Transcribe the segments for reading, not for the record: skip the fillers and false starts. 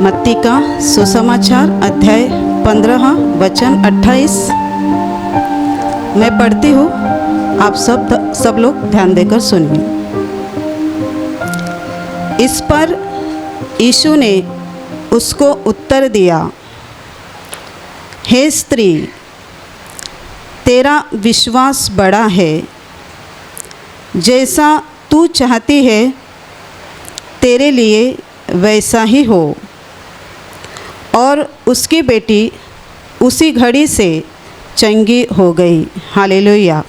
मत्ती का सुसमाचार अध्याय 15 वचन 28 मैं पढ़ती हूँ। आप सब लोग ध्यान देकर सुनिए। इस पर यीशु ने उसको उत्तर दिया, हे स्त्री, तेरा विश्वास बड़ा है, जैसा तू चाहती है तेरे लिए वैसा ही हो। और उसकी बेटी उसी घड़ी से चंगी हो गई। Hallelujah,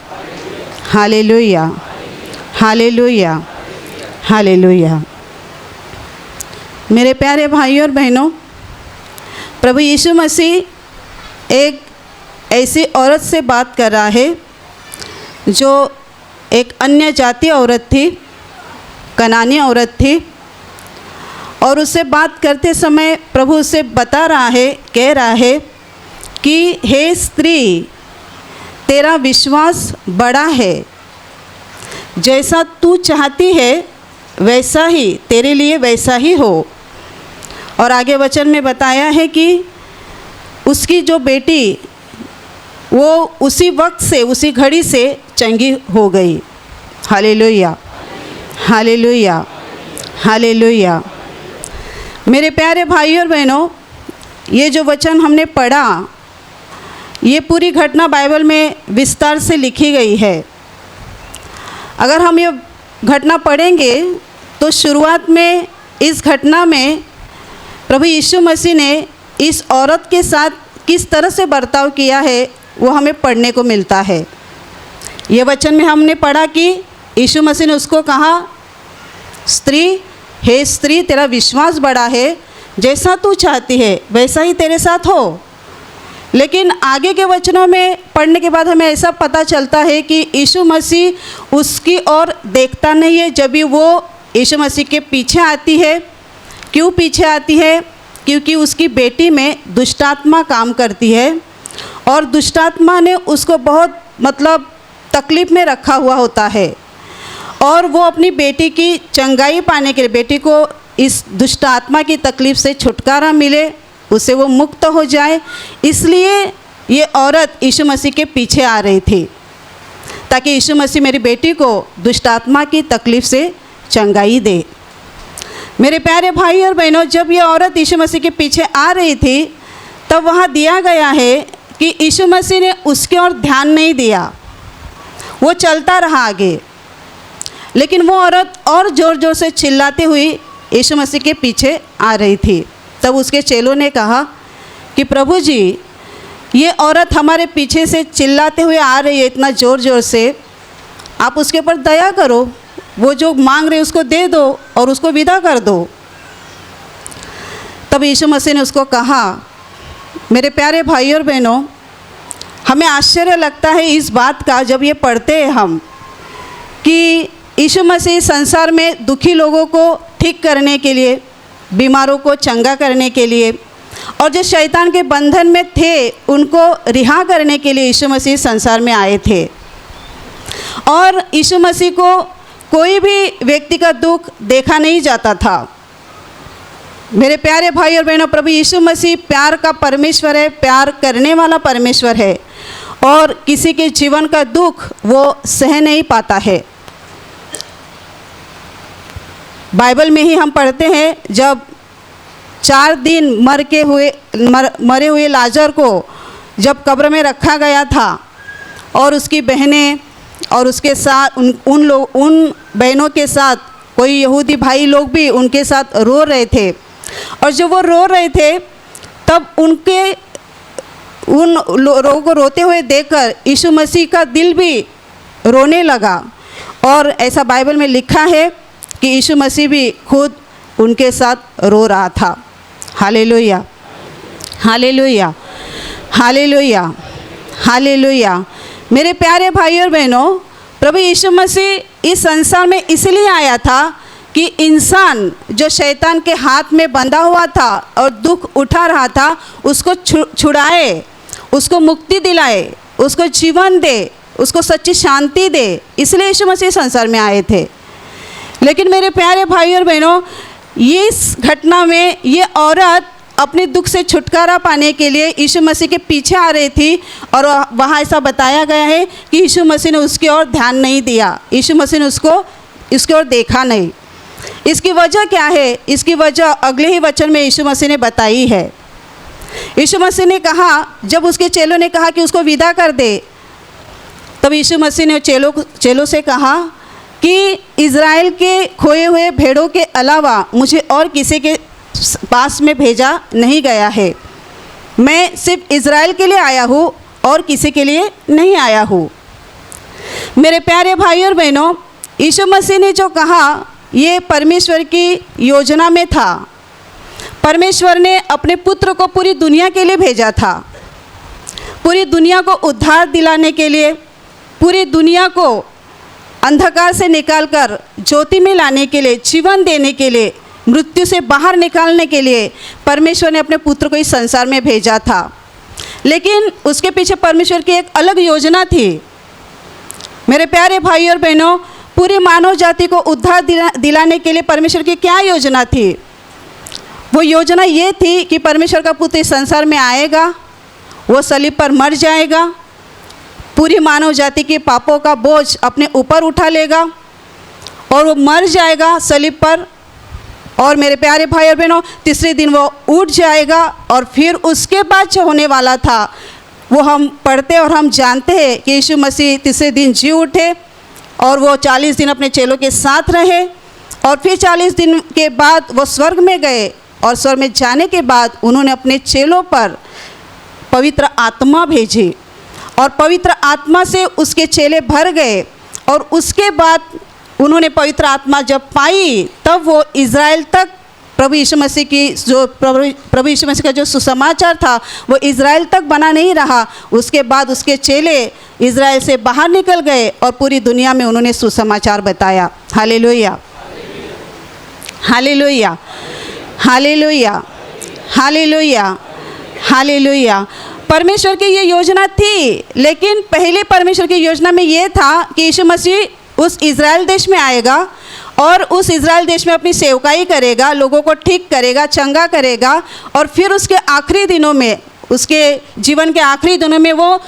hallelujah, hallelujah, hallelujah. मेरे प्यारे भाइयों और बहनों, प्रभु यीशु मसीह एक ऐसी औरत से बात कर रहा है जो एक अन्य जातीय औरत थी, कनानी औरत थी। और उससे बात करते समय प्रभु उससे बता रहा है, कह रहा है कि हे स्त्री, तेरा विश्वास बड़ा है, जैसा तू चाहती है वैसा ही तेरे लिए वैसा ही हो। और आगे वचन में बताया है कि उसकी जो बेटी वो उसी वक्त से, उसी घड़ी से चंगी हो गई। Hallelujah, hallelujah, hallelujah. मेरे प्यारे भाइयों और बहनों, ये जो वचन हमने पढ़ा, ये पूरी घटना बाइबल में विस्तार से लिखी गई है। अगर हम ये घटना पढ़ेंगे तो शुरुआत में इस घटना में प्रभु यीशु मसीह ने इस औरत के साथ किस तरह से बर्ताव किया है वो हमें पढ़ने को मिलता है। ये वचन में हमने पढ़ा कि यीशु मसीह ने उसको कहा, स्त्री, हे स्त्री, तेरा विश्वास बड़ा है, जैसा तू चाहती है वैसा ही तेरे साथ हो। लेकिन आगे के वचनों में पढ़ने के बाद हमें ऐसा पता चलता है कि यीशु मसीह उसकी ओर देखता नहीं है जब भी वो यीशु मसीह के पीछे आती है। क्यों पीछे आती है? क्योंकि उसकी बेटी में दुष्टात्मा काम करती है और दुष्टात्मा ने उसको बहुत तकलीफ़ में रखा हुआ होता है। और वो अपनी बेटी की चंगाई पाने के लिए, बेटी को इस दुष्ट आत्मा की तकलीफ़ से छुटकारा मिले, उसे वो मुक्त हो जाए, इसलिए ये औरत यीशु मसीह के पीछे आ रही थी ताकि यीशु मसीह मेरी बेटी को दुष्ट आत्मा की तकलीफ़ से चंगाई दे। मेरे प्यारे भाई और बहनों, जब ये औरत यीशु मसीह के पीछे आ रही थी तब वहाँ दिया गया है कि यीशु मसीह ने उसकी ओर ध्यान नहीं दिया, वो चलता रहा आगे। लेकिन वो औरत और ज़ोर ज़ोर से चिल्लाती हुई यीशु मसीह के पीछे आ रही थी। तब उसके चेलों ने कहा कि प्रभु जी, ये औरत हमारे पीछे से चिल्लाते हुए आ रही है इतना ज़ोर ज़ोर से, आप उसके ऊपर दया करो, वो जो मांग रहे उसको दे दो और उसको विदा कर दो। तब यीशु मसीह ने उसको कहा, मेरे प्यारे भाइयों और बहनों, हमें आश्चर्य लगता है इस बात का जब ये पढ़ते हैं हम कि यीशु मसीह संसार में दुखी लोगों को ठीक करने के लिए, बीमारों को चंगा करने के लिए और जो शैतान के बंधन में थे उनको रिहा करने के लिए यीशु मसीह संसार में आए थे। और यीशु मसीह को कोई भी व्यक्ति का दुख देखा नहीं जाता था। मेरे प्यारे भाई और बहनों, प्रभु यीशु मसीह प्यार का परमेश्वर है, प्यार करने वाला परमेश्वर है और किसी के जीवन का दुख वो सह नहीं पाता है। बाइबल में ही हम पढ़ते हैं जब 4 दिन मरे हुए लाजर को जब कब्र में रखा गया था और उसकी बहनें और उसके साथ उन बहनों के साथ कोई यहूदी भाई लोग भी उनके साथ रो रहे थे। और जब वो रो रहे थे तब उन लोगों को रोते हुए देखकर यीशु मसीह का दिल भी रोने लगा। और ऐसा बाइबल में लिखा है कि यीशु मसीह भी खुद उनके साथ रो रहा था। Hallelujah, hallelujah, hallelujah, hallelujah. मेरे प्यारे भाइयों और बहनों, प्रभु यीशु मसीह इस संसार में इसलिए आया था कि इंसान जो शैतान के हाथ में बंधा हुआ था और दुख उठा रहा था उसको छुड़ाए, उसको मुक्ति दिलाए, उसको जीवन दे, उसको सच्ची शांति दे। इसलिए यीशु मसीह संसार में आए थे। लेकिन मेरे प्यारे भाई और बहनों, इस घटना में ये औरत अपने दुख से छुटकारा पाने के लिए यीशु मसीह के पीछे आ रही थी, और वहाँ ऐसा बताया गया है कि यीशु मसीह ने उसकी ओर ध्यान नहीं दिया, यीशु मसीह ने उसकी ओर देखा नहीं। इसकी वजह क्या है? इसकी वजह अगले ही वचन में यीशु मसीह ने बताई है। यीशु मसीह ने कहा, जब उसके चेलों ने कहा कि उसको विदा कर दे, तब यीशु मसीह ने चेलों से कहा कि इज़राइल के खोए हुए भेड़ों के अलावा मुझे और किसी के पास में भेजा नहीं गया है। मैं सिर्फ इज़राइल के लिए आया हूँ और किसी के लिए नहीं आया हूँ। मेरे प्यारे भाई और बहनों, यीशु मसीह ने जो कहा ये परमेश्वर की योजना में था। परमेश्वर ने अपने पुत्र को पूरी दुनिया के लिए भेजा था, पूरी दुनिया को उद्धार दिलाने के लिए, पूरी दुनिया को अंधकार से निकालकर ज्योति में लाने के लिए, जीवन देने के लिए, मृत्यु से बाहर निकालने के लिए परमेश्वर ने अपने पुत्र को इस संसार में भेजा था। लेकिन उसके पीछे परमेश्वर की एक अलग योजना थी। मेरे प्यारे भाई और बहनों, पूरी मानव जाति को उद्धार दिलाने के लिए परमेश्वर की क्या योजना थी? वो योजना ये थी कि परमेश्वर का पुत्र इस संसार में आएगा, वो सलीब पर मर जाएगा, पूरी मानव जाति के पापों का बोझ अपने ऊपर उठा लेगा और वो मर जाएगा सलीब पर, और मेरे प्यारे भाई और बहनों, तीसरे दिन वो उठ जाएगा। और फिर उसके बाद जो होने वाला था वो हम पढ़ते और हम जानते हैं कि यीशु मसीह तीसरे दिन जी उठे और वो 40 दिन अपने चेलों के साथ रहे, और फिर 40 दिन के बाद वो स्वर्ग में गए, और स्वर्ग में जाने के बाद उन्होंने अपने चेलों पर पवित्र आत्मा भेजी, और पवित्र आत्मा से उसके चेले भर गए। और उसके बाद उन्होंने पवित्र आत्मा जब पाई, तब वो इज़राइल तक प्रभु यीशु मसीह का जो सुसमाचार था वो इज़राइल तक बना नहीं रहा। उसके बाद उसके चेले इज़राइल से बाहर निकल गए और पूरी दुनिया में उन्होंने सुसमाचार बताया। Hallelujah, hallelujah, hallelujah, hallelujah, hallelujah. परमेश्वर की ये योजना थी, लेकिन पहले परमेश्वर की योजना में ये था कि यीशु मसीह उस इज़राइल देश में आएगा और उस इज़राइल देश में अपनी सेवकाई करेगा, लोगों को ठीक करेगा, चंगा करेगा, और फिर उसके आखिरी दिनों में, उसके जीवन के आखिरी दिनों में वो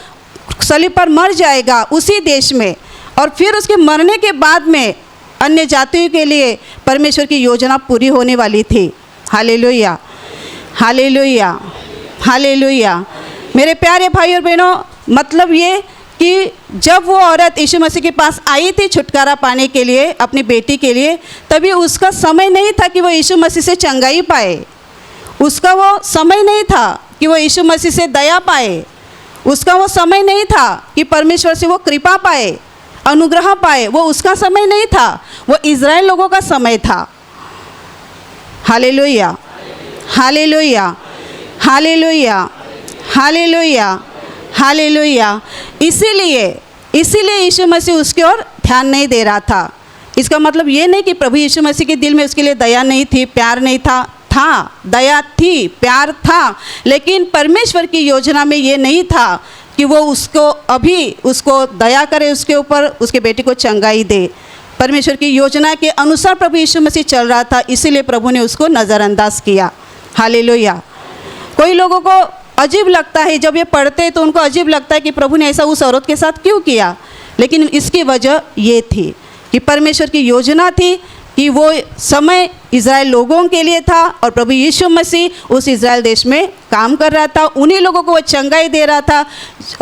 सलीब पर मर जाएगा उसी देश में, और फिर उसके मरने के बाद में अन्य जातियों के लिए परमेश्वर की योजना पूरी होने वाली थी। Hallelujah, hallelujah, hallelujah. मेरे प्यारे भाई और बहनों, मतलब ये कि जब वो औरत यीशु मसीह के पास आई थी छुटकारा पाने के लिए अपनी बेटी के लिए, तभी उसका समय नहीं था कि वो यीशु मसीह से चंगाई पाए, उसका वो समय नहीं था कि वो यीशु मसीह से दया पाए, उसका वो समय नहीं था कि परमेश्वर से वो कृपा पाए, अनुग्रह पाए, वो उसका समय नहीं था, वो इज़राइल लोगों का समय था। Hallelujah, hallelujah, hallelujah, hallelujah, hallelujah. इसीलिए यीशु मसीह उसकी ओर ध्यान नहीं दे रहा था। इसका मतलब ये नहीं कि प्रभु यीशु मसीह के दिल में उसके लिए दया नहीं थी, प्यार नहीं था, दया थी, प्यार था, लेकिन परमेश्वर की योजना में ये नहीं था कि वो उसको दया करे, उसके ऊपर उसके बेटे को चंगाई दे। परमेश्वर की योजना के अनुसार प्रभु यीशु मसीह चल रहा था, इसीलिए प्रभु ने उसको नज़रअंदाज किया। हालेलुया। कोई लोगों को अजीब लगता है, जब ये पढ़ते हैं तो उनको अजीब लगता है कि प्रभु ने ऐसा उस औरत के साथ क्यों किया, लेकिन इसकी वजह ये थी कि परमेश्वर की योजना थी कि वो समय इज़राइल लोगों के लिए था और प्रभु यीशु मसीह उस इज़राइल देश में काम कर रहा था, उन्हीं लोगों को वो चंगाई दे रहा था,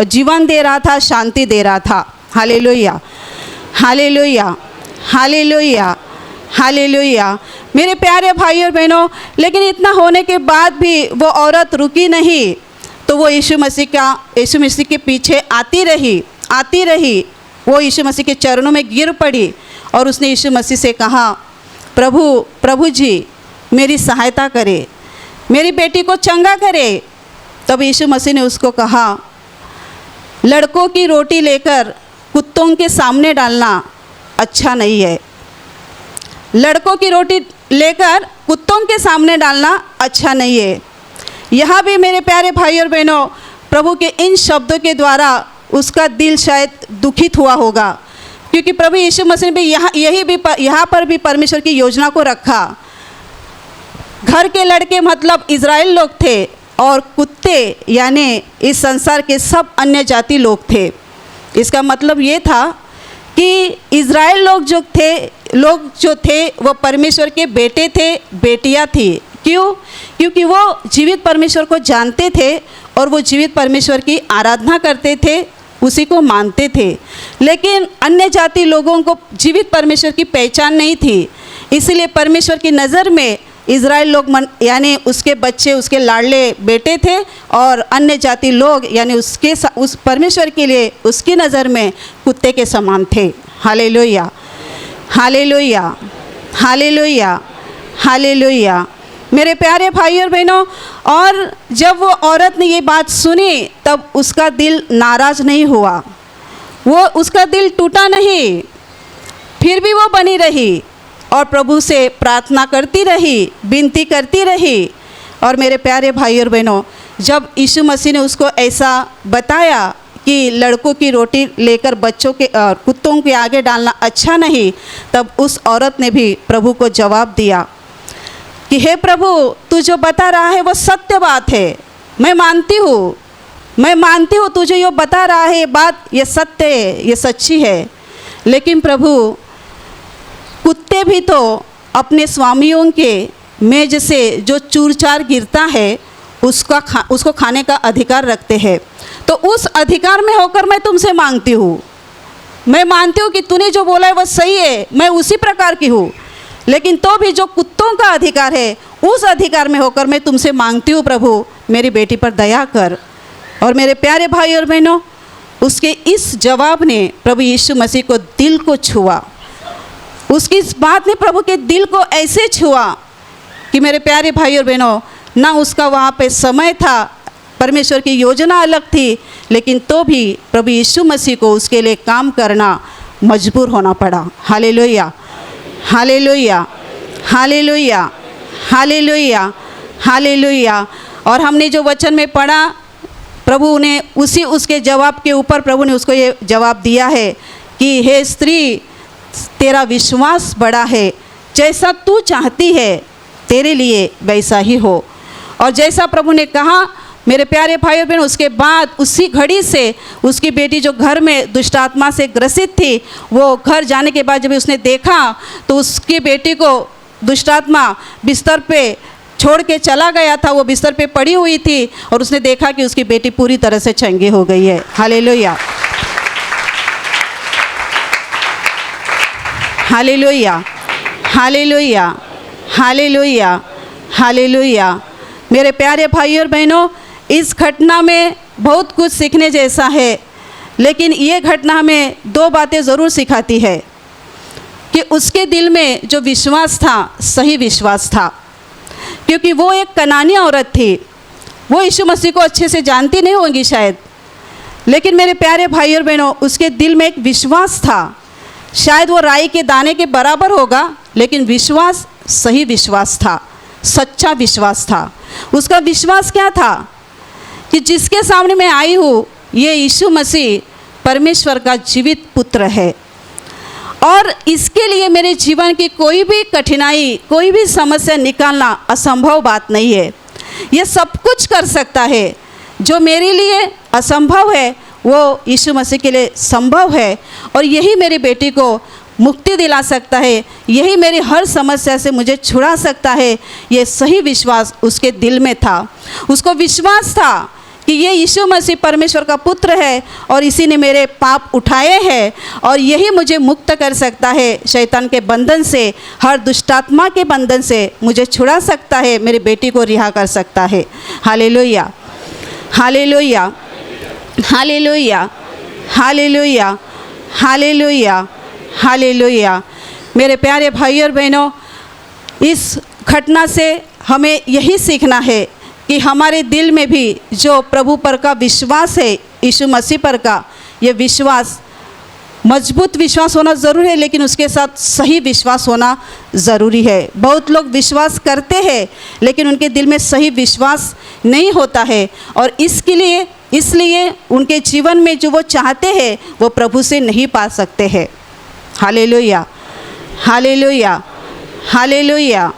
जीवन दे रहा था, शांति दे रहा था। Hallelujah, hallelujah, hallelujah, hallelujah. मेरे प्यारे भाई और बहनों, लेकिन इतना होने के बाद भी वो औरत रुकी नहीं, तो वो यीशु मसीह के पीछे आती रही। वो यीशु मसीह के चरणों में गिर पड़ी और उसने यीशु मसीह से कहा, प्रभु जी मेरी सहायता करे, मेरी बेटी को चंगा करे। तब यीशु मसीह ने उसको कहा, लड़कों की रोटी लेकर कुत्तों के सामने डालना अच्छा नहीं है। लड़कों की रोटी लेकर कुत्तों के सामने डालना अच्छा नहीं है। यहाँ भी मेरे प्यारे भाई और बहनों, प्रभु के इन शब्दों के द्वारा उसका दिल शायद दुखित हुआ होगा, क्योंकि प्रभु यीशु मसीह ने भी यहाँ पर भी परमेश्वर की योजना को रखा। घर के लड़के मतलब इज़राइल लोग थे, और कुत्ते यानी इस संसार के सब अन्य जाति लोग थे। इसका मतलब ये था कि इज़राइल लोग जो थे वो परमेश्वर के बेटे थे, बेटियां थी। क्यों? क्योंकि वो जीवित परमेश्वर को जानते थे और वो जीवित परमेश्वर की आराधना करते थे, उसी को मानते थे। लेकिन अन्य जाति लोगों को जीवित परमेश्वर की पहचान नहीं थी, इसलिए परमेश्वर की नज़र में इज़राइल लोग यानी उसके बच्चे, उसके लाडले बेटे थे, और अन्य जाति लोग यानी उस परमेश्वर के लिए उसकी नज़र में कुत्ते के समान थे। Hallelujah, hallelujah, hallelujah, hallelujah. मेरे प्यारे भाई और बहनों, और जब वो औरत ने ये बात सुनी तब उसका दिल नाराज़ नहीं हुआ, उसका दिल टूटा नहीं, फिर भी वो बनी रही और प्रभु से प्रार्थना करती रही, विनती करती रही। और मेरे प्यारे भाई और बहनों, जब यीशु मसीह ने उसको ऐसा बताया कि लड़कों की रोटी लेकर बच्चों के कुत्तों के आगे डालना अच्छा नहीं, तब उस औरत ने भी प्रभु को जवाब दिया कि हे प्रभु, तू जो बता रहा है वो सत्य बात है, मैं मानती हूँ तू जो ये बता रहा है ये बात, ये सत्य है, ये सच्ची है। लेकिन प्रभु, कुत्ते भी तो अपने स्वामियों के मेज से जो चूर चार गिरता है उसको खाने का अधिकार रखते हैं। तो उस अधिकार में होकर मैं तुमसे मांगती हूँ, मैं मानती हूँ कि तूने जो बोला है वो सही है, मैं उसी प्रकार की हूँ, लेकिन तो भी जो कुत्तों का अधिकार है उस अधिकार में होकर मैं तुमसे मांगती हूँ प्रभु, मेरी बेटी पर दया कर। और मेरे प्यारे भाई और बहनों, उसके इस जवाब ने प्रभु यीशु मसीह को दिल को छुआ। उसकी इस बात ने प्रभु के दिल को ऐसे छुआ कि मेरे प्यारे भाई और बहनों, ना उसका वहाँ पे समय था, परमेश्वर की योजना अलग थी, लेकिन तो भी प्रभु यीशु मसीह को उसके लिए काम करना मजबूर होना पड़ा। Hallelujah, hallelujah, hallelujah, hallelujah, hallelujah. और हमने जो वचन में पढ़ा, प्रभु ने उसके जवाब के ऊपर प्रभु ने उसको ये जवाब दिया है कि हे स्त्री, तेरा विश्वास बड़ा है, जैसा तू चाहती है तेरे लिए वैसा ही हो। और जैसा प्रभु ने कहा, मेरे प्यारे भाई और बहन, उसके बाद उसी घड़ी से उसकी बेटी जो घर में दुष्ट आत्मा से ग्रसित थी, वो घर जाने के बाद जब उसने देखा तो उसकी बेटी को दुष्ट आत्मा बिस्तर पे छोड़ के चला गया था, वो बिस्तर पे पड़ी हुई थी, और उसने देखा कि उसकी बेटी पूरी तरह से चंगी हो गई है। Hallelujah, hallelujah, hallelujah, hallelujah, hallelujah. मेरे प्यारे भाई और बहनों, इस घटना में बहुत कुछ सीखने जैसा है, लेकिन ये घटना हमें दो बातें ज़रूर सिखाती है कि उसके दिल में जो विश्वास था, सही विश्वास था, क्योंकि वो एक कनानी औरत थी। वो यीशु मसीह को अच्छे से जानती नहीं होंगी शायद, लेकिन मेरे प्यारे भाई और बहनों, उसके दिल में एक विश्वास था। शायद वो राई के दाने के बराबर होगा, लेकिन विश्वास सही विश्वास था, सच्चा विश्वास था। उसका विश्वास क्या था कि जिसके सामने मैं आई हूँ, ये यीशु मसीह परमेश्वर का जीवित पुत्र है, और इसके लिए मेरे जीवन की कोई भी कठिनाई, कोई भी समस्या निकालना असंभव बात नहीं है। ये सब कुछ कर सकता है। जो मेरे लिए असंभव है वो यीशु मसीह के लिए संभव है, और यही मेरी बेटी को मुक्ति दिला सकता है, यही मेरी हर समस्या से मुझे छुड़ा सकता है। ये सही विश्वास उसके दिल में था। उसको विश्वास था कि ये यीशु मसीह परमेश्वर का पुत्र है, और इसी ने मेरे पाप उठाए हैं, और यही मुझे मुक्त कर सकता है शैतान के बंधन से, हर दुष्टात्मा के बंधन से मुझे छुड़ा सकता है, मेरी बेटी को रिहा कर सकता है। Hallelujah, hallelujah, hallelujah, hallelujah, hallelujah, hallelujah. मेरे प्यारे भाई और बहनों, इस घटना से हमें यही सीखना है कि हमारे दिल में भी जो प्रभु पर का विश्वास है, यीशु मसीह पर का, ये विश्वास मजबूत विश्वास होना ज़रूरी है, लेकिन उसके साथ सही विश्वास होना ज़रूरी है। बहुत लोग विश्वास करते हैं, लेकिन उनके दिल में सही विश्वास नहीं होता है, और इसलिए उनके जीवन में जो वो चाहते हैं वो प्रभु से नहीं पा सकते हैं। Hallelujah, hallelujah, hallelujah,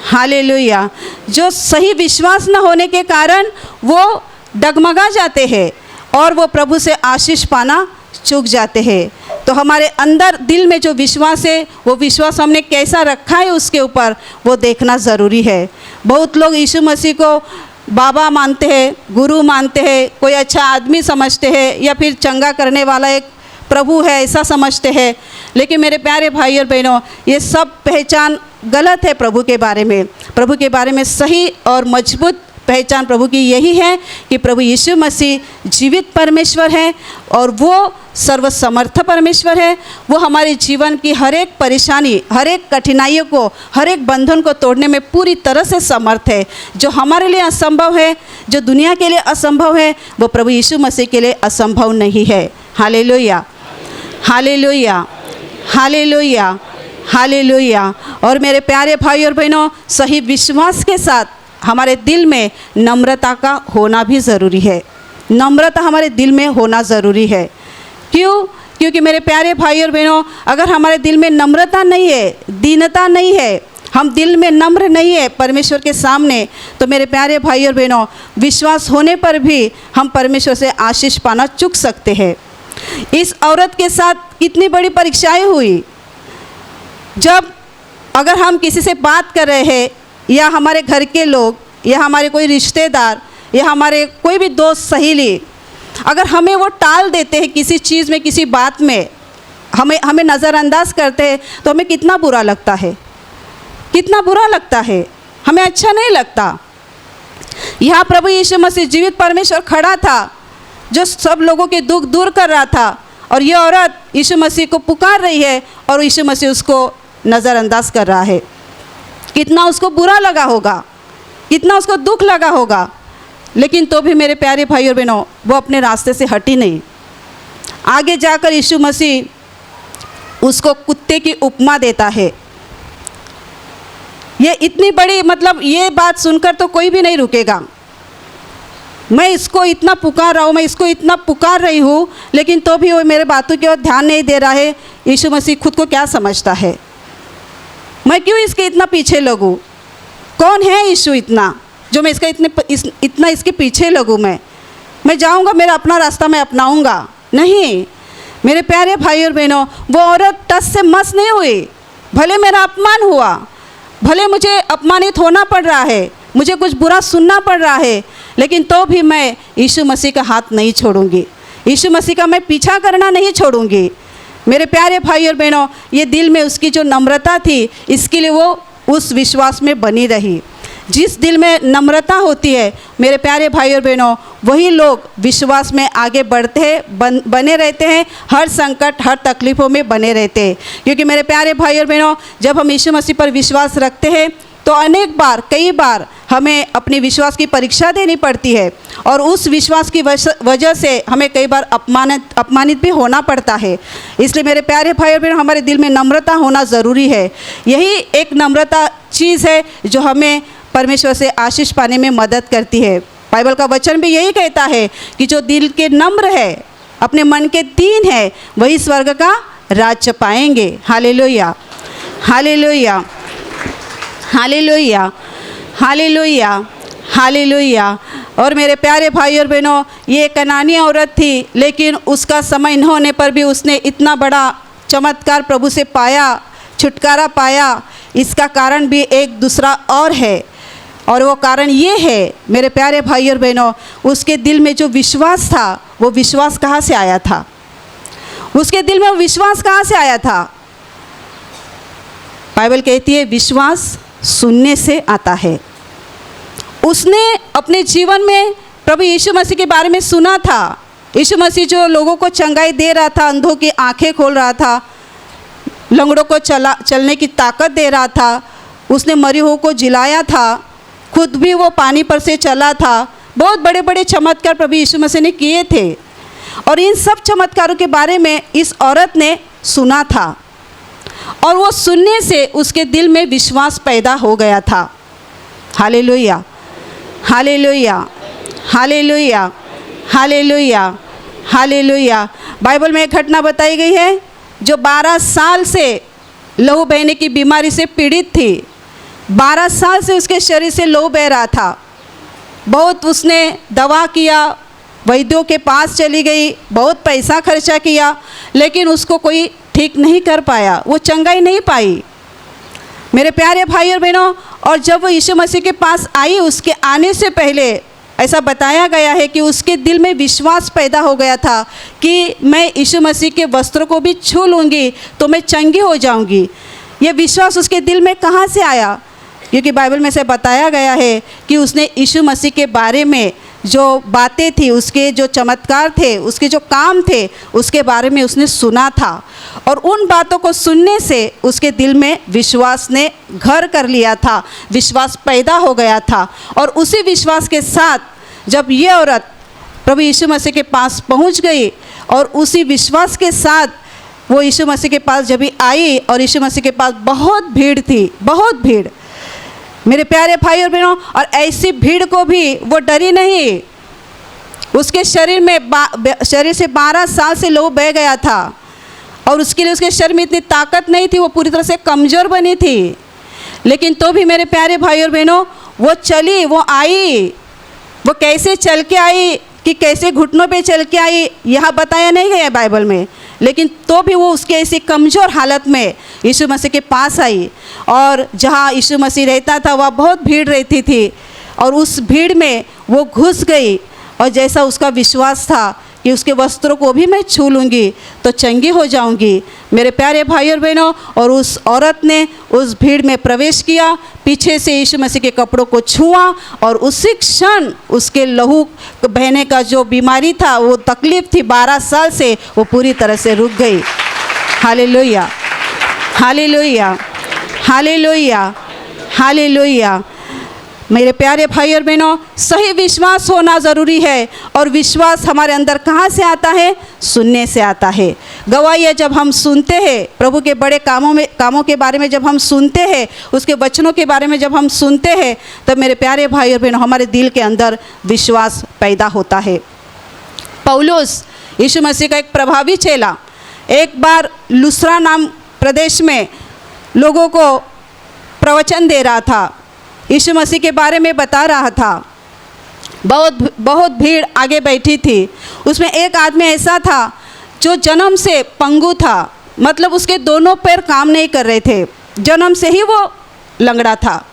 hallelujah. जो सही विश्वास न होने के कारण वो डगमगा जाते हैं और वो प्रभु से आशीष पाना चूक जाते हैं। तो हमारे अंदर दिल में जो विश्वास है वो विश्वास हमने कैसा रखा है उसके ऊपर वो देखना ज़रूरी है। बहुत लोग यीशु मसीह को बाबा मानते हैं, गुरु मानते हैं, कोई अच्छा आदमी समझते हैं या फिर चंगा करने वाला एक प्रभु है ऐसा समझते हैं। लेकिन मेरे प्यारे भाई और बहनों, ये सब पहचान गलत है। प्रभु के बारे में सही और मजबूत पहचान प्रभु की यही है कि प्रभु यीशु मसीह जीवित परमेश्वर है और वो सर्वसमर्थ परमेश्वर है। वो हमारे जीवन की हर एक परेशानी, हर एक कठिनाइयों को, हर एक बंधन को तोड़ने में पूरी तरह से समर्थ है। जो हमारे लिए असंभव है, जो दुनिया के लिए असंभव है, वो प्रभु यीशु मसीह के लिए असंभव नहीं है। Hallelujah, hallelujah, hallelujah, hallelujah. और मेरे प्यारे भाई और बहनों, सही विश्वास के साथ हमारे दिल में नम्रता का होना भी ज़रूरी है। नम्रता हमारे दिल में होना ज़रूरी है। क्यों? क्योंकि मेरे प्यारे भाई और बहनों, अगर हमारे दिल में नम्रता नहीं है, दीनता नहीं है, हम दिल में नम्र नहीं है परमेश्वर के सामने, तो मेरे प्यारे भाई और बहनों, विश्वास होने पर भी हम परमेश्वर से आशीष पाना चूक सकते हैं। इस औरत के साथ कितनी बड़ी परीक्षाएं हुई। जब अगर हम किसी से बात कर रहे हैं या हमारे घर के लोग या हमारे कोई रिश्तेदार या हमारे कोई भी दोस्त सहेली, अगर हमें वो टाल देते हैं किसी चीज़ में, किसी बात में, हमें नज़रअंदाज करते हैं, तो हमें कितना बुरा लगता है, कितना बुरा लगता है, हमें अच्छा नहीं लगता। यहाँ प्रभु यीशु मसीह जीवित परमेश्वर खड़ा था जो सब लोगों के दुख दूर कर रहा था, और ये औरत यीशु मसीह को पुकार रही है और यीशु मसीह उसको नज़रअंदाज कर रहा है। कितना उसको बुरा लगा होगा, कितना उसको दुख लगा होगा। लेकिन तो भी मेरे प्यारे भाई और बहनों, वो अपने रास्ते से हटी नहीं। आगे जाकर यीशु मसीह उसको कुत्ते की उपमा देता है। ये इतनी बड़ी, मतलब ये बात सुनकर तो कोई भी नहीं रुकेगा। मैं इसको इतना पुकार रहा हूँ, मैं इसको इतना पुकार रही हूँ, लेकिन तो भी वो मेरे बातों की ओर ध्यान नहीं दे रहा है। यीशु मसीह खुद को क्या समझता है? मैं क्यों इसके इतना पीछे लगूँ? कौन है यीशु इतना जो मैं इतना इसके पीछे लगूँ? मैं जाऊँगा, मेरा अपना रास्ता मैं अपनाऊँगा? नहीं। मेरे प्यारे भाई और बहनों, वो औरत टस से मस नहीं हुई। भले मेरा अपमान हुआ, भले मुझे अपमानित होना पड़ रहा है, मुझे कुछ बुरा सुनना पड़ रहा है, लेकिन तो भी मैं यीशु मसीह का हाथ नहीं छोड़ूंगी, यीशु मसीह का मैं पीछा करना नहीं छोड़ूंगी। मेरे प्यारे भाई और बहनों, ये दिल में उसकी जो नम्रता थी, इसके लिए वो उस विश्वास में बनी रही। जिस दिल में नम्रता होती है मेरे प्यारे भाई और बहनों, वही लोग विश्वास में आगे बढ़ते हैं, बने रहते हैं, हर संकट, हर तकलीफ़ों में बने रहते हैं। क्योंकि मेरे प्यारे भाई और बहनों, जब हम यीशु मसीह पर विश्वास रखते हैं तो अनेक बार, कई बार हमें अपनी विश्वास की परीक्षा देनी पड़ती है, और उस विश्वास की वजह से हमें कई बार अपमानित भी होना पड़ता है। इसलिए मेरे प्यारे भाई और बहनों, हमारे दिल में नम्रता होना ज़रूरी है। यही एक नम्रता चीज़ है जो हमें परमेश्वर से आशीष पाने में मदद करती है। बाइबल का वचन भी यही कहता है कि जो दिल के नम्र है, अपने मन के दीन है, वही स्वर्ग का राज्य पाएंगे। Hallelujah, hallelujah, hallelujah, hallelujah, hallelujah. और मेरे प्यारे भाई और बहनों, ये कनानी औरत थी, लेकिन उसका समय न होने पर भी उसने इतना बड़ा चमत्कार प्रभु से पाया, छुटकारा पाया। इसका कारण भी एक दूसरा और है, और वो कारण ये है मेरे प्यारे भाई और बहनों, उसके दिल में जो विश्वास था, वो विश्वास कहाँ से आया था? उसके दिल में वो विश्वास कहाँ से आया था? बाइबल कहती है विश्वास सुनने से आता है। उसने अपने जीवन में प्रभु यीशु मसीह के बारे में सुना था। यीशु मसीह जो लोगों को चंगाई दे रहा था, अंधों की आंखें खोल रहा था, लंगड़ों को चलने की ताकत दे रहा था, उसने मरी हुओं को जिलाया था, खुद भी वो पानी पर से चला था। बहुत बड़े बड़े चमत्कार प्रभु यीशु मसीह ने किए थे, और इन सब चमत्कारों के बारे में इस औरत ने सुना था, और वो सुनने से उसके दिल में विश्वास पैदा हो गया था। Hallelujah, hallelujah, hallelujah, hallelujah, hallelujah. Bible में एक घटना बताई गई है, जो 12 साल से लहू बहने की बीमारी से पीड़ित थी। 12 साल से उसके शरीर से लहू बह रहा था। बहुत उसने दवा किया, वैद्यों के पास चली गई, बहुत पैसा खर्चा किया, लेकिन उसको कोई ठीक नहीं कर पाया, वो चंगाई नहीं पाई। मेरे प्यारे भाई और बहनों, और जब वो यीशु मसीह के पास आई, उसके आने से पहले ऐसा बताया गया है कि उसके दिल में विश्वास पैदा हो गया था कि मैं यीशु मसीह के वस्त्रों को भी छू लूँगी तो मैं चंगी हो जाऊँगी। ये विश्वास उसके दिल में कहाँ से आया? क्योंकि बाइबल में से बताया गया है कि उसने यीशु मसीह के बारे में जो बातें थी, उसके जो चमत्कार थे, उसके जो काम थे, उसके बारे में उसने सुना था, और उन बातों को सुनने से उसके दिल में विश्वास ने घर कर लिया था, विश्वास पैदा हो गया था। और उसी विश्वास के साथ जब ये औरत प्रभु यीशु मसीह के पास पहुंच गई, और उसी विश्वास के साथ वो यीशु मसीह के पास जब आई, और यीशु मसीह के पास बहुत भीड़ थी, बहुत भीड़, मेरे प्यारे भाई और बहनों, और ऐसी भीड़ को भी वो डरी नहीं। उसके शरीर में शरीर से 12 साल से लहू बह गया था, और उसके लिए उसके शरीर में इतनी ताकत नहीं थी, वो पूरी तरह से कमज़ोर बनी थी। लेकिन तो भी मेरे प्यारे भाई और बहनों, वो चली, वो आई। वो कैसे चल के आई कि कैसे घुटनों पे चल के आई, यहाँ बताया नहीं गया बाइबल में, लेकिन तो भी वो उसके ऐसी कमज़ोर हालत में यीशु मसीह के पास आई। और जहाँ यीशु मसीह रहता था वहाँ बहुत भीड़ रहती थी, और उस भीड़ में वो घुस गई, और जैसा उसका विश्वास था कि उसके वस्त्रों को भी मैं छू लूँगी तो चंगी हो जाऊँगी। मेरे प्यारे भाई और बहनों, और उस औरत ने उस भीड़ में प्रवेश किया, पीछे से यीशु मसीह के कपड़ों को छुआ, और उसी क्षण उसके लहू बहने का जो बीमारी था, वो तकलीफ़ थी 12 साल से, वो पूरी तरह से रुक गई। Hallelujah, hallelujah, hallelujah, hallelujah. मेरे प्यारे भाई और बहनों, सही विश्वास होना ज़रूरी है, और विश्वास हमारे अंदर कहाँ से आता है? सुनने से आता है। गवाही जब हम सुनते हैं, प्रभु के बड़े कामों के बारे में जब हम सुनते हैं, उसके वचनों के बारे में जब हम सुनते हैं, तब मेरे प्यारे भाई और बहनों, हमारे दिल के अंदर विश्वास पैदा होता है। पौलुस, यीशु मसीह का एक प्रभावी चेला, एक बार लुस्त्रा नाम प्रदेश में लोगों को प्रवचन दे रहा था, यीशु मसीह के बारे में बता रहा था। बहुत भीड़ आगे बैठी थी। उसमें एक आदमी ऐसा था जो जन्म से पंगु था, मतलब उसके दोनों पैर काम नहीं कर रहे थे, जन्म से ही वो लंगड़ा था।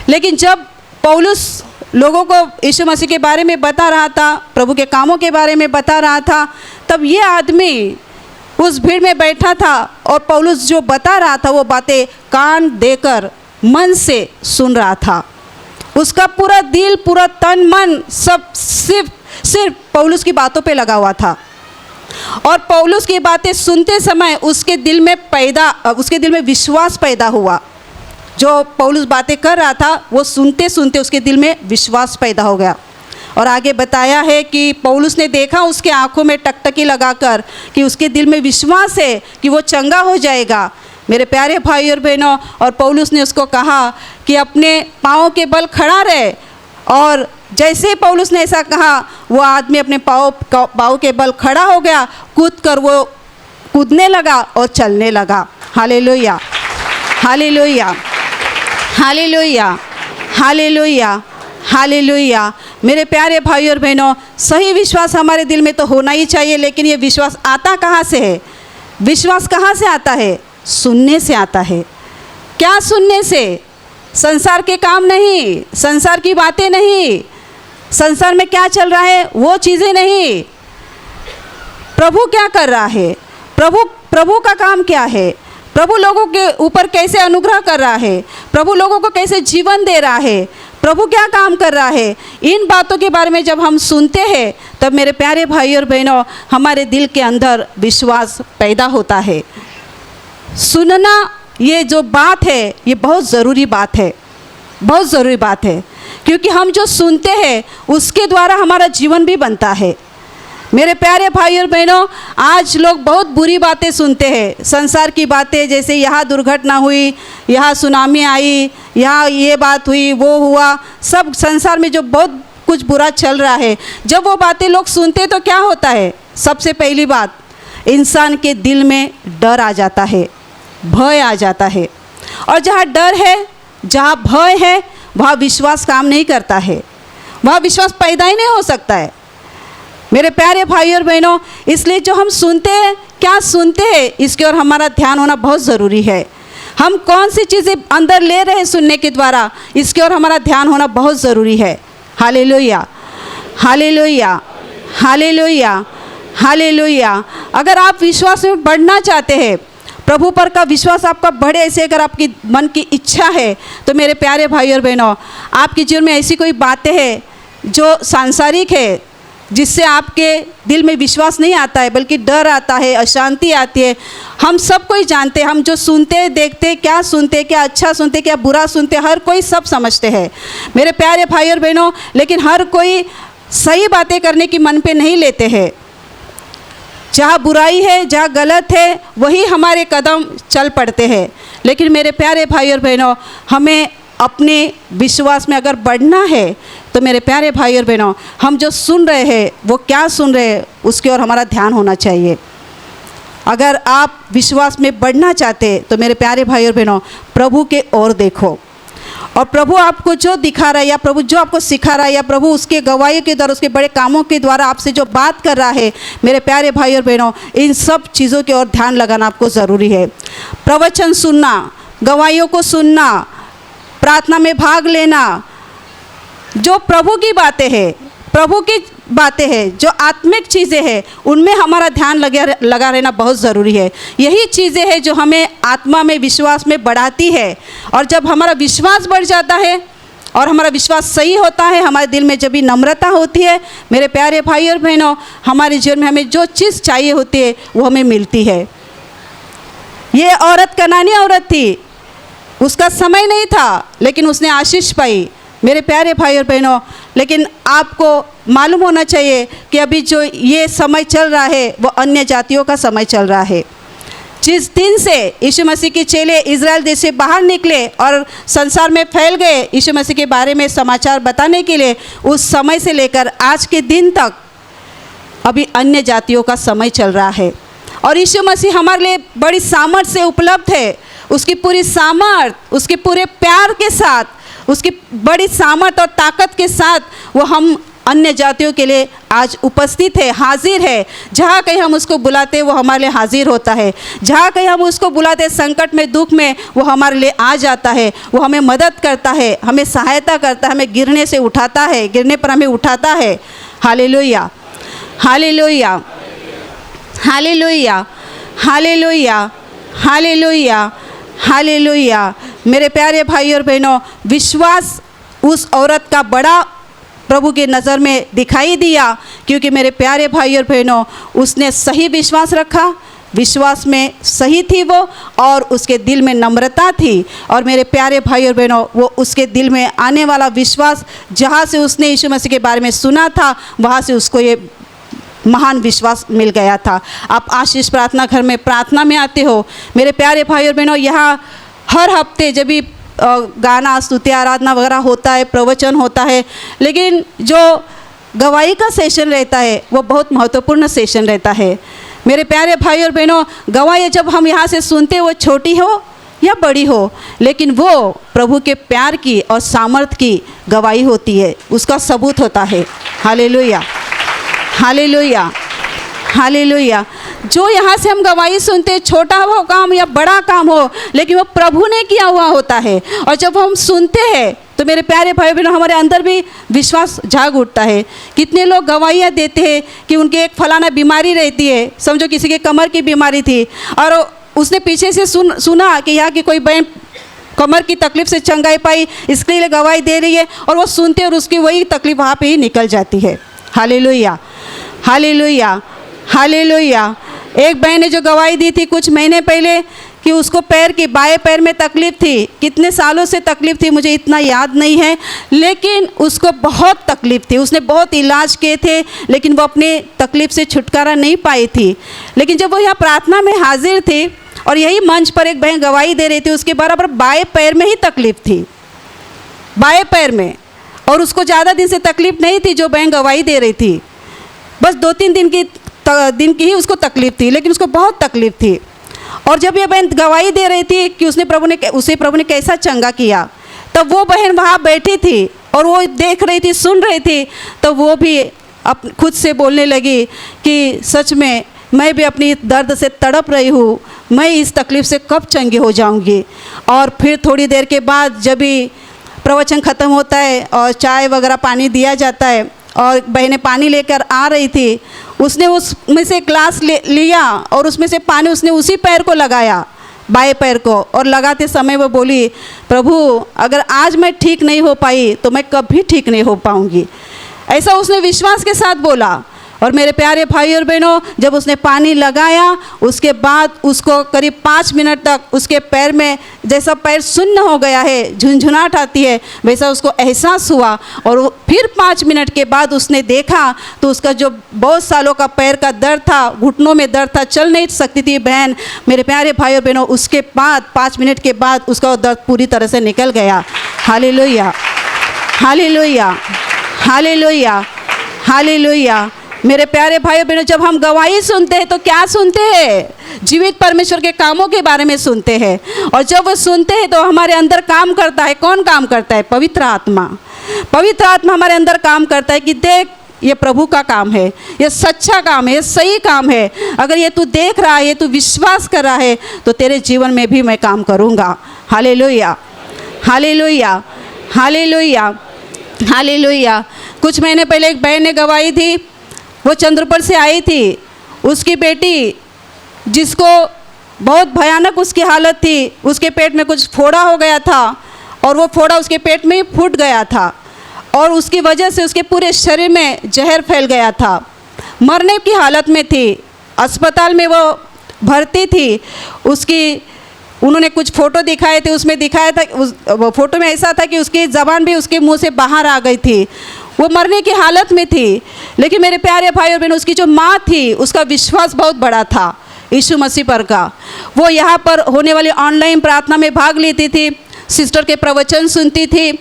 लेकिन जब पौलुस लोगों को यीशु मसीह के बारे में बता रहा था, प्रभु के कामों के बारे में बता रहा था, तब ये आदमी उस भीड़ में बैठा था, और पौलुस जो बता रहा था वो बातें कान देकर मन से सुन रहा था। उसका पूरा दिल, पूरा तन मन सब सिर्फ पौलुस की बातों पे लगा हुआ था। और पौलुस की बातें सुनते समय उसके दिल में विश्वास पैदा हुआ। जो पौलुस बातें कर रहा था, वो सुनते सुनते उसके दिल में विश्वास पैदा हो गया। और आगे बताया है कि पौलुस ने देखा उसके आंखों में टकटकी लगाकर कि उसके दिल में विश्वास है कि वो चंगा हो जाएगा। मेरे प्यारे भाई और बहनों, और पौलुस ने उसको कहा कि अपने पाँव के बल खड़ा रहे, और जैसे ही पौलुस ने ऐसा कहा, वो आदमी अपने पाँव के बल खड़ा हो गया, कूदकर वो कूदने लगा और चलने लगा। Hallelujah, hallelujah, hallelujah, hallelujah, hallelujah. मेरे प्यारे भाई और बहनों, सही विश्वास हमारे दिल में तो होना ही चाहिए, लेकिन ये विश्वास आता कहाँ से है? विश्वास कहाँ से आता है? सुनने से आता है। क्या सुनने से? संसार के काम नहीं, संसार की बातें नहीं, संसार में क्या चल रहा है वो चीज़ें नहीं, प्रभु क्या कर रहा है, प्रभु का काम क्या है, प्रभु लोगों के ऊपर कैसे अनुग्रह कर रहा है, प्रभु लोगों को कैसे जीवन दे रहा है, प्रभु क्या काम कर रहा है, इन बातों के बारे में जब हम सुनते हैं, तब मेरे प्यारे भाई और बहनों, हमारे दिल के अंदर विश्वास पैदा होता है। सुनना, ये जो बात है, ये बहुत ज़रूरी बात है, बहुत ज़रूरी बात है, क्योंकि हम जो सुनते हैं उसके द्वारा हमारा जीवन भी बनता है। मेरे प्यारे भाई और बहनों, आज लोग बहुत बुरी बातें सुनते हैं, संसार की बातें, जैसे यहाँ दुर्घटना हुई, यहाँ सुनामी आई, यहाँ ये बात हुई, वो हुआ, सब संसार में जो बहुत कुछ बुरा चल रहा है, जब वो बातें लोग सुनते तो क्या होता है? सबसे पहली बात, इंसान के दिल में डर आ जाता है, भय आ जाता है, और जहाँ डर है जहाँ भय है वहाँ विश्वास काम नहीं करता है, वहाँ विश्वास पैदा ही नहीं हो सकता है। मेरे प्यारे भाई और बहनों, इसलिए जो हम सुनते हैं, क्या सुनते हैं, इसकी ओर हमारा ध्यान होना बहुत ज़रूरी है। हम कौन सी चीज़ें अंदर ले रहे हैं सुनने के द्वारा, इसकी ओर हमारा ध्यान होना बहुत ज़रूरी है। Hallelujah, hallelujah, hallelujah, hallelujah. अगर आप विश्वास में बढ़ना चाहते हैं, प्रभु पर का विश्वास आपका बढ़े, ऐसे अगर आपकी मन की इच्छा है, तो मेरे प्यारे भाई और बहनों, आपके जीवन में ऐसी कोई बातें हैं जो सांसारिक है, जिससे आपके दिल में विश्वास नहीं आता है, बल्कि डर आता है, अशांति आती है। हम सब कोई जानते हैं, हम जो सुनते देखते, क्या सुनते, क्या अच्छा सुनते, क्या बुरा सुनते, हर कोई सब समझते हैं मेरे प्यारे भाई और बहनों। लेकिन हर कोई सही बातें करने की मन पे नहीं लेते हैं। जहाँ बुराई है, जहाँ गलत है, वही हमारे कदम चल पड़ते हैं। लेकिन मेरे प्यारे भाई और बहनों, हमें अपने विश्वास में अगर बढ़ना है, तो मेरे प्यारे भाई और बहनों, हम जो सुन रहे हैं, वो क्या सुन रहे हैं, उसकी ओर हमारा ध्यान होना चाहिए। अगर आप विश्वास में बढ़ना चाहते, तो मेरे प्यारे भाई और बहनों, प्रभु के ओर देखो, और प्रभु आपको जो दिखा रहा है, या प्रभु जो आपको सिखा रहा है, या प्रभु उसके गवाही के द्वारा, उसके बड़े कामों के द्वारा आपसे जो बात कर रहा है, मेरे प्यारे भाई और बहनों, इन सब चीज़ों की ओर ध्यान लगाना आपको ज़रूरी है। प्रवचन सुनना, गवाहियों को सुनना, प्रार्थना में भाग लेना, जो प्रभु की बातें हैं, प्रभु की बातें हैं, जो आत्मिक चीज़ें हैं, उनमें हमारा ध्यान लगा रहना बहुत ज़रूरी है। यही चीज़ें हैं जो हमें आत्मा में, विश्वास में बढ़ाती है। और जब हमारा विश्वास बढ़ जाता है और हमारा विश्वास सही होता है, हमारे दिल में जब भी नम्रता होती है, मेरे प्यारे भाई और बहनों, हमारे जीवन में हमें जो चीज़ चाहिए होती है वो हमें मिलती है। ये औरत कनानी औरत थी, उसका समय नहीं था, लेकिन उसने आशीष पाई मेरे प्यारे भाई और बहनों। लेकिन आपको मालूम होना चाहिए कि अभी जो ये समय चल रहा है, वो अन्य जातियों का समय चल रहा है। जिस दिन से यीशु मसीह के चेले इज़राइल देश से बाहर निकले और संसार में फैल गए यीशु मसीह के बारे में समाचार बताने के लिए, उस समय से लेकर आज के दिन तक अभी अन्य जातियों का समय चल रहा है। और यीशु मसीह हमारे लिए बड़ी सामर्थ्य से उपलब्ध है। उसकी पूरी सामर्थ, उसके पूरे प्यार के साथ, उसकी बड़ी सामर्थ और ताकत के साथ वो हम अन्य जातियों के लिए आज उपस्थित है, हाजिर है। जहाँ कहीं हम उसको बुलाते हैं, वो हमारे लिए हाजिर होता है। जहाँ कहीं हम उसको बुलाते हैं, संकट में, दुख में, वो हमारे लिए आ जाता है। वो हमें मदद करता है, हमें सहायता करता है, हमें गिरने से उठाता है, गिरने पर हमें उठाता है। Hallelujah, hallelujah, hallelujah, hallelujah, hallelujah, hallelujah. मेरे प्यारे भाई और बहनों, विश्वास उस औरत का बड़ा प्रभु की नज़र में दिखाई दिया, क्योंकि मेरे प्यारे भाई और बहनों, उसने सही विश्वास रखा, विश्वास में सही थी वो, और उसके दिल में नम्रता थी। और मेरे प्यारे भाई और बहनों, वो उसके दिल में आने वाला विश्वास, जहाँ से उसने यीशु मसीह के बारे में सुना था, वहाँ से उसको ये महान विश्वास मिल गया था। आप आशीष प्रार्थना घर में प्रार्थना में आते हो मेरे प्यारे भाई और बहनों, यहाँ हर हफ्ते जब भी गाना, स्तुति, आराधना वगैरह होता है, प्रवचन होता है, लेकिन जो गवाही का सेशन रहता है वो बहुत महत्वपूर्ण सेशन रहता है। मेरे प्यारे भाई और बहनों, गवाही जब हम यहाँ से सुनते हैं, वो छोटी हो या बड़ी हो, लेकिन वो प्रभु के प्यार की और सामर्थ की गवाही होती है, उसका सबूत होता है। Hallelujah, hallelujah, hallelujah. जो यहाँ से हम गवाही सुनते, छोटा हो काम या बड़ा काम हो, लेकिन वो प्रभु ने किया हुआ होता है। और जब हम सुनते हैं, तो मेरे प्यारे भाई बहनों, हमारे अंदर भी विश्वास जाग उठता है। कितने लोग गवाहियाँ देते हैं कि उनके एक फलाना बीमारी रहती है, समझो किसी के कमर की बीमारी थी, और उसने पीछे से सुना कि यहाँ की कोई बहन कमर की तकलीफ़ से चंगाई पाई, इसके लिए गवाही दे रही है, और वो सुनते और उसकी वही तकलीफ़ वहाँ पे ही निकल जाती है। Hallelujah, hallelujah, hallelujah. एक बहन ने जो गवाही दी थी कुछ महीने पहले कि उसको पैर की, बाएं पैर में तकलीफ़ थी, कितने सालों से तकलीफ़ थी मुझे इतना याद नहीं है, लेकिन उसको बहुत तकलीफ़ थी, उसने बहुत इलाज किए थे, लेकिन वो अपने तकलीफ़ से छुटकारा नहीं पाई थी। लेकिन जब वो यहाँ प्रार्थना में हाजिर थी और यही मंच पर एक बहन गवाही दे रही थी, उसके बराबर बाएं पैर में ही तकलीफ़ थी, बाएं पैर में, और उसको ज़्यादा दिन से तकलीफ़ नहीं थी। जो बहन गवाही दे रही थी, बस 2-3 दिन की ही उसको तकलीफ़ थी, लेकिन उसको बहुत तकलीफ़ थी। और जब ये बहन गवाही दे रही थी कि उसे प्रभु ने कैसा चंगा किया, तब वो बहन वहाँ बैठी थी और वो देख रही थी, सुन रही थी। तो वो भी खुद से बोलने लगी कि सच में मैं भी अपनी दर्द से तड़प रही हूँ, मैं इस तकलीफ़ से कब चंगी हो जाऊँगी। और फिर थोड़ी देर के बाद जब भी प्रवचन ख़त्म होता है और चाय वगैरह पानी दिया जाता है और बहनें पानी लेकर आ रही थी, उसने उसमें से ग्लास लिया और उसमें से पानी उसने उसी पैर को लगाया, बाएं पैर को, और लगाते समय वो बोली, प्रभु अगर आज मैं ठीक नहीं हो पाई तो मैं कभी ठीक नहीं हो पाऊँगी। ऐसा उसने विश्वास के साथ बोला। और मेरे प्यारे भाई और बहनों, जब उसने पानी लगाया उसके बाद उसको करीब 5 मिनट तक उसके पैर में जैसा पैर सुन्न हो गया है, झुनझुनाहट आती है, वैसा उसको एहसास हुआ। और फिर 5 मिनट के बाद उसने देखा तो उसका जो बहुत सालों का पैर का दर्द था, घुटनों में दर्द था, चल नहीं सकती थी बहन, मेरे प्यारे भाई और बहनों, उसके बाद 5 मिनट के बाद उसका दर्द पूरी तरह से निकल गया। Hallelujah, hallelujah, hallelujah, hallelujah. मेरे प्यारे भाई बहनों, जब हम गवाही सुनते हैं तो क्या सुनते हैं? जीवित परमेश्वर के कामों के बारे में सुनते हैं। और जब वो सुनते हैं तो हमारे अंदर काम करता है। कौन काम करता है? पवित्र आत्मा। पवित्र आत्मा हमारे अंदर काम करता है कि देख, ये प्रभु का काम है, ये सच्चा काम है, ये सही काम है। अगर ये तू देख रहा है, ये तू विश्वास कर रहा है, तो तेरे जीवन में भी मैं काम करूँगा। Hallelujah, hallelujah, hallelujah, hallelujah. कुछ महीने पहले एक बहन ने गवाही दी, वो चंद्रपुर से आई थी। उसकी बेटी, जिसको बहुत भयानक उसकी हालत थी, उसके पेट में कुछ फोड़ा हो गया था और वो फोड़ा उसके पेट में ही फूट गया था और उसकी वजह से उसके पूरे शरीर में जहर फैल गया था। मरने की हालत में थी, अस्पताल में वो भर्ती थी। उसकी उन्होंने कुछ फ़ोटो दिखाए थे, उसमें दिखाया था, उस फ़ोटो में ऐसा था कि उसकी ज़बान भी उसके मुंह से बाहर आ गई थी, वो मरने की हालत में थी। लेकिन मेरे प्यारे भाई और बहनों, उसकी जो माँ थी उसका विश्वास बहुत बड़ा था यीशु मसीह पर का। वो यहाँ पर होने वाली ऑनलाइन प्रार्थना में भाग लेती थी, सिस्टर के प्रवचन सुनती थी।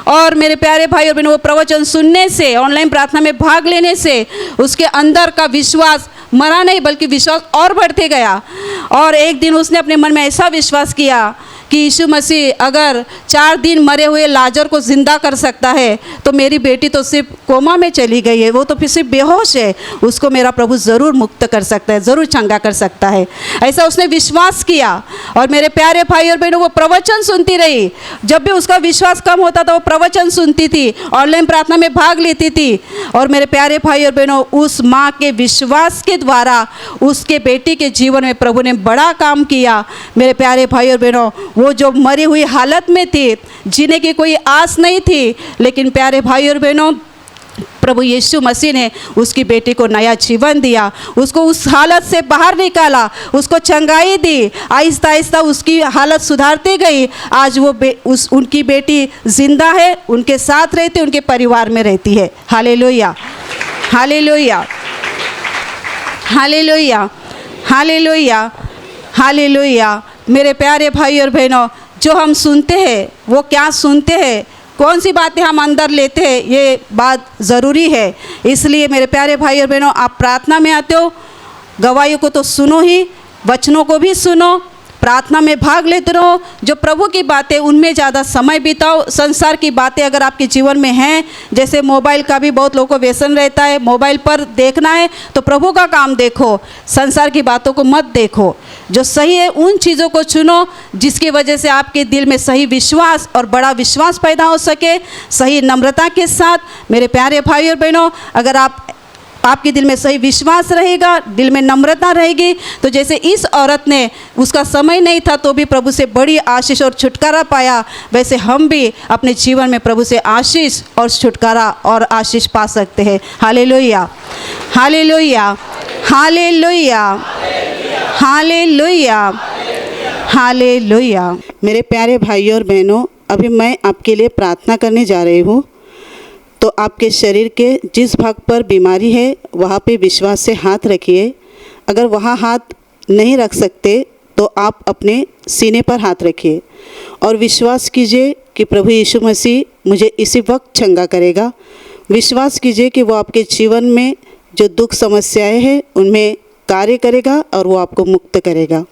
और मेरे प्यारे भाई और बहनों, वो प्रवचन सुनने से, ऑनलाइन प्रार्थना में भाग लेने से उसके अंदर का विश्वास मरा नहीं बल्कि विश्वास और बढ़ते गया। और एक दिन उसने अपने मन में ऐसा विश्वास किया कि यीशु मसीह अगर 4 दिन मरे हुए लाजर को ज़िंदा कर सकता है तो मेरी बेटी तो सिर्फ कोमा में चली गई है, वो तो फिर सिर्फ बेहोश है, उसको मेरा प्रभु ज़रूर मुक्त कर सकता है, ज़रूर चंगा कर सकता है। ऐसा उसने विश्वास किया। और मेरे प्यारे भाई और बहनों, वो प्रवचन सुनती रही। जब भी उसका विश्वास कम होता था वो प्रवचन सुनती थी, ऑनलाइन प्रार्थना में भाग लेती थी। और मेरे प्यारे भाई और बहनों, उस माँ के विश्वास के द्वारा उसके बेटी के जीवन में प्रभु ने बड़ा काम किया। मेरे प्यारे भाई और बहनों, वो जो मरी हुई हालत में थी, जीने की कोई आस नहीं थी, लेकिन प्यारे भाई और बहनों, प्रभु यीशु मसीह ने उसकी बेटी को नया जीवन दिया, उसको उस हालत से बाहर निकाला, उसको चंगाई दी। आहिस्ता आहिस्ता उसकी हालत सुधारती गई। आज वो उनकी बेटी जिंदा है, उनके साथ रहती, उनके परिवार में रहती है। Hallelujah, hallelujah, hallelujah, hallelujah, hallelujah. मेरे प्यारे भाई और बहनों, जो हम सुनते हैं वो क्या सुनते हैं, कौन सी बातें हम अंदर लेते हैं, ये बात ज़रूरी है। इसलिए मेरे प्यारे भाई और बहनों, आप प्रार्थना में आते हो, गवाही को तो सुनो ही, वचनों को भी सुनो, प्रार्थना में भाग लेते रहो। जो प्रभु की बातें, उनमें ज़्यादा समय बिताओ। संसार की बातें अगर आपके जीवन में हैं, जैसे मोबाइल का भी बहुत लोगों को व्यसन रहता है, मोबाइल पर देखना है तो प्रभु का काम देखो, संसार की बातों को मत देखो। जो सही है उन चीज़ों को चुनो जिसकी वजह से आपके दिल में सही विश्वास और बड़ा विश्वास पैदा हो सके, सही नम्रता के साथ। मेरे प्यारे भाई और बहनों, अगर आपके दिल में सही विश्वास रहेगा, दिल में नम्रता रहेगी, तो जैसे इस औरत ने, उसका समय नहीं था तो भी प्रभु से बड़ी आशीष और छुटकारा पाया, वैसे हम भी अपने जीवन में प्रभु से आशीष और छुटकारा और आशीष पा सकते हैं। Hallelujah, hallelujah, hallelujah, hallelujah, hallelujah. मेरे प्यारे भाइयों और बहनों, अभी मैं आपके लिए प्रार्थना करने जा रही हूँ। तो आपके शरीर के जिस भाग पर बीमारी है वहाँ पे विश्वास से हाथ रखिए। अगर वहाँ हाथ नहीं रख सकते तो आप अपने सीने पर हाथ रखिए और विश्वास कीजिए कि प्रभु यीशु मसीह मुझे इसी वक्त चंगा करेगा। विश्वास कीजिए कि वो आपके जीवन में जो दुख समस्याएं हैं उनमें कार्य करेगा और वो आपको मुक्त करेगा।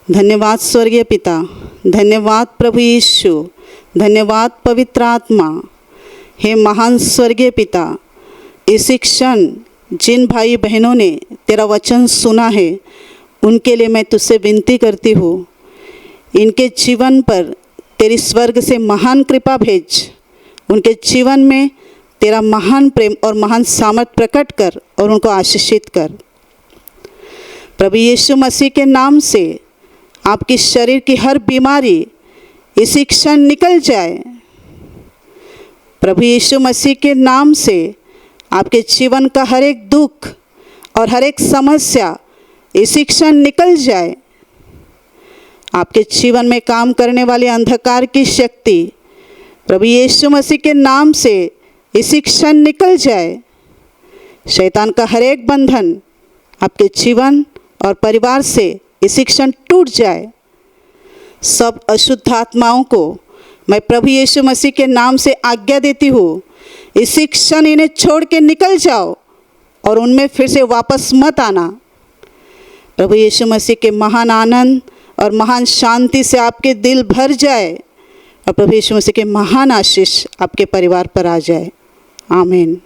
धन्यवाद स्वर्गीय पिता, धन्यवाद प्रभु यीशु, धन्यवाद पवित्र आत्मा। हे महान स्वर्गीय पिता, इसी क्षण जिन भाई बहनों ने तेरा वचन सुना है उनके लिए मैं तुझसे विनती करती हूँ, इनके जीवन पर तेरी स्वर्ग से महान कृपा भेज, उनके जीवन में तेरा महान प्रेम और महान सामर्थ प्रकट कर और उनको आशीषित कर। प्रभु यीशु मसीह के नाम से आपकी शरीर की हर बीमारी इसी क्षण निकल जाए। प्रभु यीशु मसीह के नाम से आपके जीवन का हर एक दुख और हर एक समस्या इसी क्षण निकल जाए। आपके जीवन में काम करने वाले अंधकार की शक्ति प्रभु यीशु मसीह के नाम से इसी क्षण निकल जाए। शैतान का हर एक बंधन आपके जीवन और परिवार से इसी क्षण टूट जाए। सब अशुद्ध आत्माओं को मैं प्रभु यीशु मसीह के नाम से आज्ञा देती हूँ, इसी क्षण इन्हें छोड़ के निकल जाओ और उनमें फिर से वापस मत आना। प्रभु यीशु मसीह के महान आनंद और महान शांति से आपके दिल भर जाए और प्रभु यीशु मसीह के महान आशीष आपके परिवार पर आ जाए। आमीन।